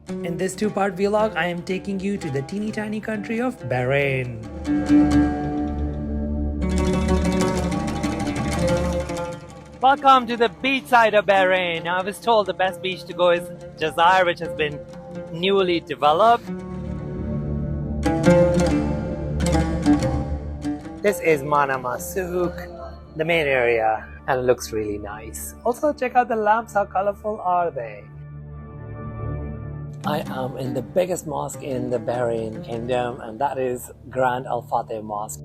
In this two-part vlog, I am taking you to the teeny tiny country of Bahrain. Welcome to the beach side of Bahrain. Now, I was told the best beach to go is Jazaer, which has been newly developed. This is Manama Souk, the main area, and it looks really nice. Also, check out the lamps, how colorful are they? I am in the biggest mosque in the Bahrain Kingdom, and that is Grand Al Fateh Mosque.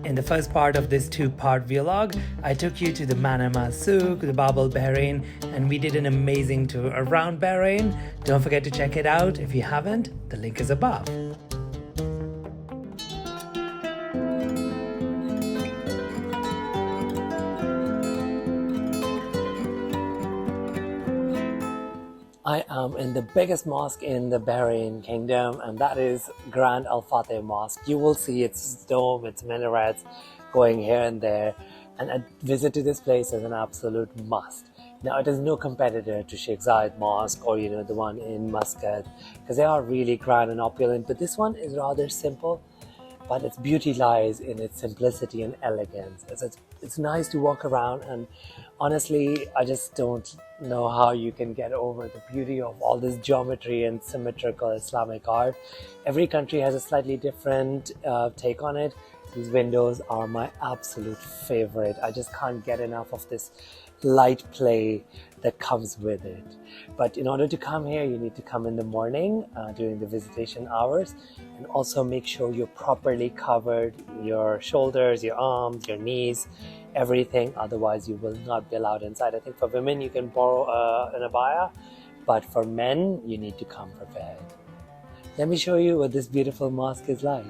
In the first part of this two-part vlog, I took you to the Manama Souk, the Bab Al Bahrain, and we did an amazing tour around Bahrain. Don't forget to check it out if you haven't. The link is above. I am in the biggest mosque in the Bahrain Kingdom, and that is Grand Al Fateh Mosque. You will see its dome, its minarets going here and there, and a visit to this place is an absolute must. Now, it is no competitor to Sheikh Zayed Mosque or the one in Muscat, because they are really grand and opulent, but this one is rather simple. But its beauty lies in its simplicity and elegance. It's nice to walk around, and honestly, I just don't know how you can get over the beauty of all this geometry and symmetrical Islamic art. Every country has a slightly different take on it. These windows are my absolute favorite. I just can't get enough of this light play that comes with it. But in order to come here, you need to come in the morning during the visitation hours, and also make sure you're properly covered, your shoulders, your arms, your knees, everything. Otherwise, you will not be allowed inside. I think for women, you can borrow an abaya, but for men, you need to come prepared. Let me show you what this beautiful mosque is like.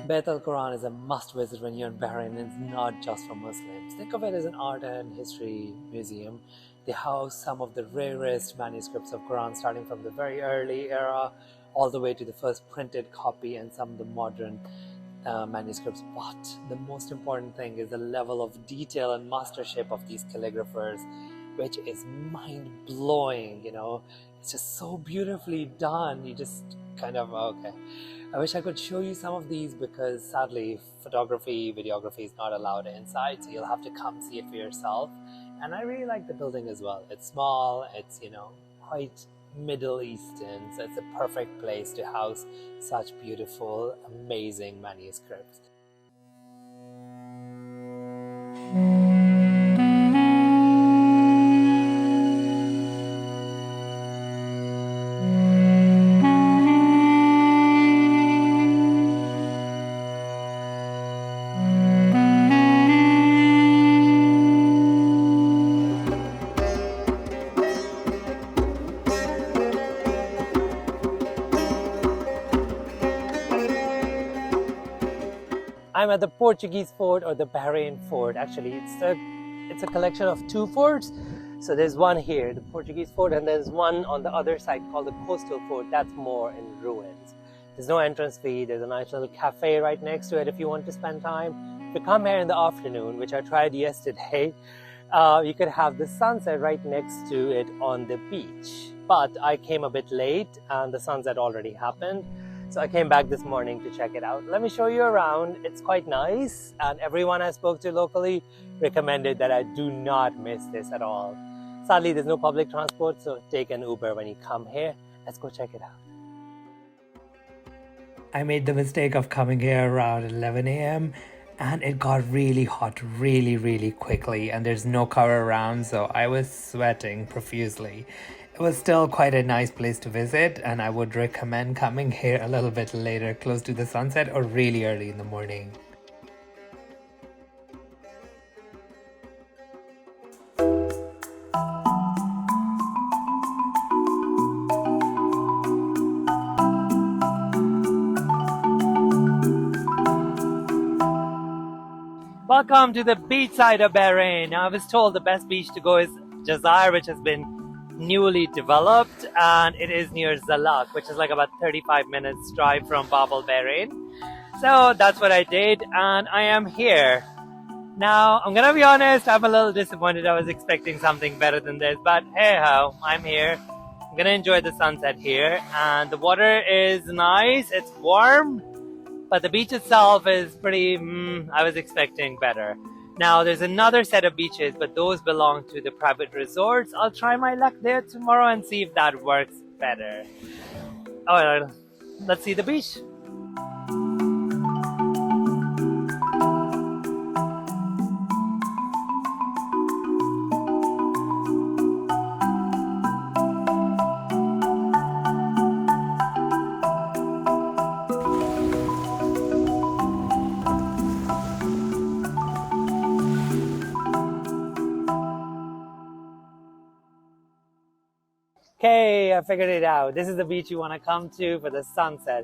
Beit al-Quran is a must visit when you're in Bahrain, and it's not just for Muslims. Think of it as an art and history museum. They house some of the rarest manuscripts of Quran, starting from the very early era all the way to the first printed copy and some of the modern manuscripts. But the most important thing is the level of detail and mastership of these calligraphers, which is mind-blowing. It's just so beautifully done. You just kind of, okay. I wish I could show you some of these, because sadly photography, videography is not allowed inside, so you'll have to come see it for yourself. And I really like the building as well. It's small, it's quite Middle Eastern, so it's a perfect place to house such beautiful, amazing manuscripts. I'm at the Portuguese fort, or the Bahrain fort. Actually, it's a collection of two forts. So there's one here, the Portuguese fort, and there's one on the other side called the coastal fort. That's more in ruins. There's no entrance fee. There's a nice little cafe right next to it if you want to spend time. If you come here in the afternoon, which I tried yesterday, you could have the sunset right next to it on the beach. But I came a bit late and the sunset already happened. So I came back this morning to check it out. Let me show you around. It's quite nice, and everyone I spoke to locally recommended that I do not miss this at all. Sadly, there's no public transport, so take an Uber when you come here. Let's go check it out. I made the mistake of coming here around 11 a.m. and it got really hot really quickly, and there's no cover around, so I was sweating profusely. It was still quite a nice place to visit, and I would recommend coming here a little bit later, close to the sunset or really early in the morning. Welcome to the beach side of Bahrain. Now, I was told the best beach to go is Jazaer, which has been newly developed, and it is near Zalak, which is like about 35 minutes drive from Bab al Bahrain. So that's what I did, and I am here. Now, I'm gonna be honest, I'm a little disappointed. I was expecting something better than this, but hey ho, I'm here. I'm gonna enjoy the sunset here, and the water is nice, it's warm. But the beach itself is pretty, I was expecting better. Now, there's another set of beaches, but those belong to the private resorts. I'll try my luck there tomorrow and see if that works better. Alright, let's see the beach. Okay, I figured it out. This is the beach you want to come to for the sunset.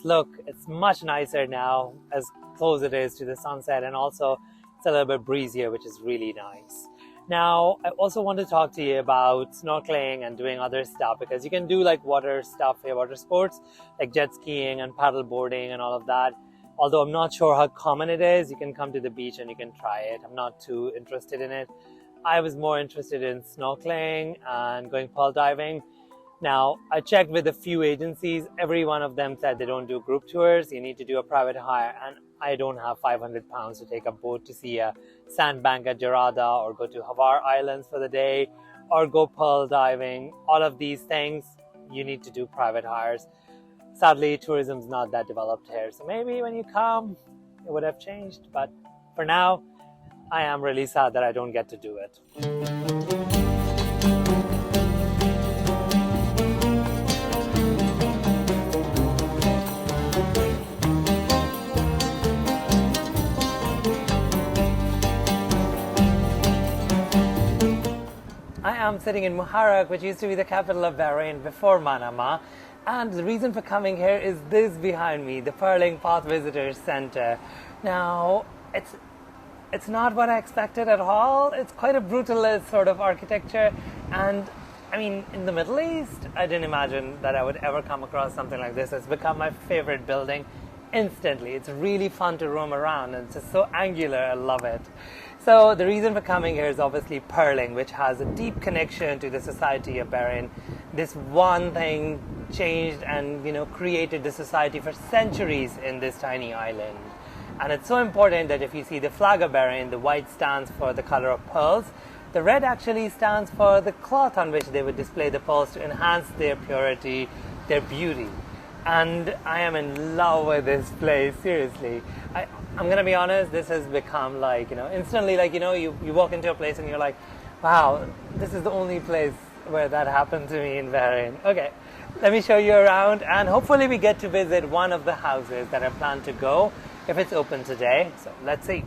Look, it's much nicer now as close it is to the sunset, and also it's a little bit breezier, which is really nice. Now, I also want to talk to you about snorkeling and doing other stuff, because you can do like water stuff here, water sports like jet skiing and paddle boarding and all of that. Although I'm not sure how common it is, you can come to the beach and you can try it. I'm not too interested in it. I was more interested in snorkeling and going pearl diving. Now, I checked with a few agencies. Every one of them said they don't do group tours. You need to do a private hire, and I don't have 500 pounds to take a boat to see a sandbank at Jarada or go to Havar Islands for the day or go pearl diving. All of these things, you need to do private hires. Sadly, tourism's not that developed here. So maybe when you come, it would have changed. But for now, I am really sad that I don't get to do it. I am sitting in Muharraq, which used to be the capital of Bahrain before Manama. And the reason for coming here is this behind me, the Pearling Path Visitor Center. Now, it's not what I expected at all. It's quite a brutalist sort of architecture, and I mean, in the Middle East, I didn't imagine that I would ever come across something like this. It's become my favorite building instantly. It's really fun to roam around, and it's just so angular. I love it. So the reason for coming here is obviously pearling, which has a deep connection to the society of Bahrain. This one thing changed and created the society for centuries in this tiny island. And it's so important that if you see the flag of Bahrain, the white stands for the color of pearls. The red actually stands for the cloth on which they would display the pearls to enhance their purity, their beauty. And I am in love with this place, seriously. I'm going to be honest, this has become like, instantly like, you walk into a place and you're like, wow, this is the only place where that happened to me in Bahrain. Okay, let me show you around, and hopefully we get to visit one of the houses that I plan to go if it's open today. So let's see.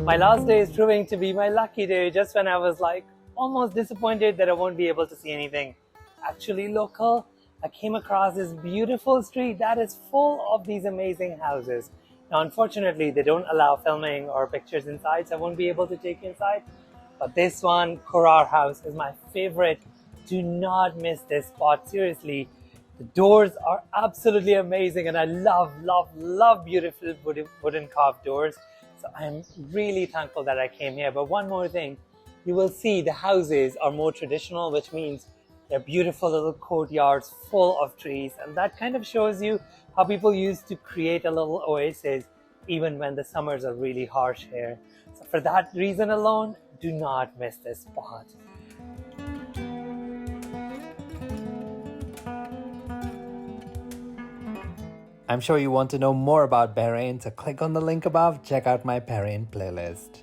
My last day is proving to be my lucky day, just when I was like almost disappointed that I won't be able to see anything actually local. I came across this beautiful street that is full of these amazing houses. Now, unfortunately, they don't allow filming or pictures inside, so I won't be able to take you inside. But this one, Kurar House, is my favorite. Do not miss this spot. Seriously, the doors are absolutely amazing, and I love beautiful wooden carved doors. So I'm really thankful that I came here. But one more thing, you will see the houses are more traditional, which means they're beautiful little courtyards full of trees, and that kind of shows you how people used to create a little oasis even when the summers are really harsh here. So for that reason alone, do not miss this spot. I'm sure you want to know more about Bahrain, so click on the link above, check out my Bahrain playlist.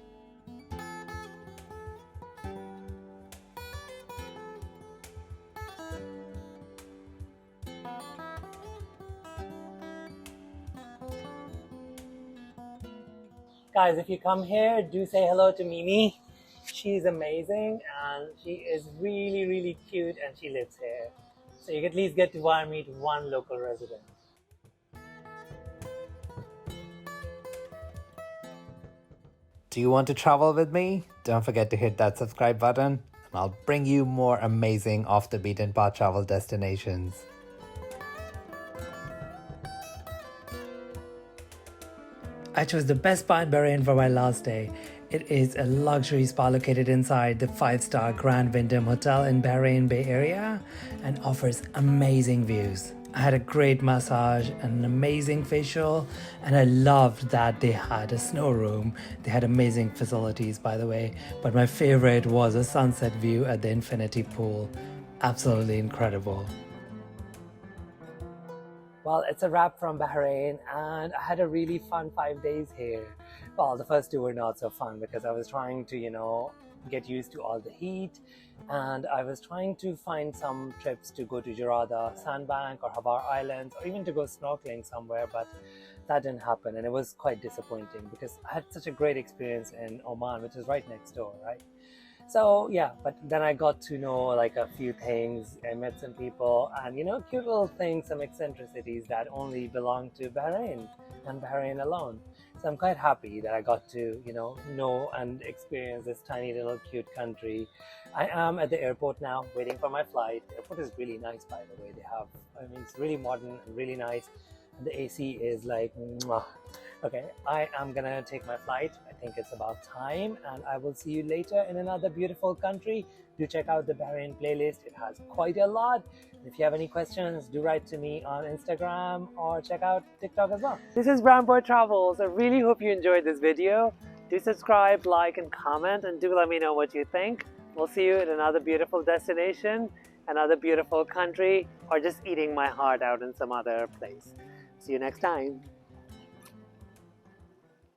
Guys, if you come here, do say hello to Mimi. She's amazing and she is really cute, and she lives here. So you at least get to meet one local resident. Do you want to travel with me? Don't forget to hit that subscribe button, and I'll bring you more amazing off the beaten path travel destinations. I chose the best spa in Bahrain for my last day. It is a luxury spa located inside the 5-star Grand Wyndham Hotel in Bahrain Bay Area and offers amazing views. I had a great massage and an amazing facial, and I loved that they had a snow room. They had amazing facilities, by the way, but my favorite was a sunset view at the infinity pool. Absolutely incredible. Well, it's a wrap from Bahrain, and I had a really fun 5 days here. Well, the first 2 were not so fun because I was trying to, get used to all the heat, and I was trying to find some trips to go to Jarada Sandbank or Havar Islands, or even to go snorkeling somewhere, but that didn't happen, and it was quite disappointing because I had such a great experience in Oman, which is right next door, right? So yeah, but then I got to know like a few things. I met some people, and cute little things, some eccentricities that only belong to Bahrain and Bahrain alone. So I'm quite happy that I got to know and experience this tiny little cute country. I am at the airport now waiting for my flight. The airport is really nice, by the way. It's really modern and really nice, and the AC is like mwah. Okay, I am gonna take my flight. I think it's about time, and I will see you later in another beautiful country. Do check out the Bahrain playlist. It has quite a lot. If you have any questions, do write to me on Instagram or check out TikTok as well. This is Brown Boy Travels. I really hope you enjoyed this video. Do subscribe, like, and comment, and do let me know what you think. We'll see you in another beautiful destination, another beautiful country, or just eating my heart out in some other place. See you next time.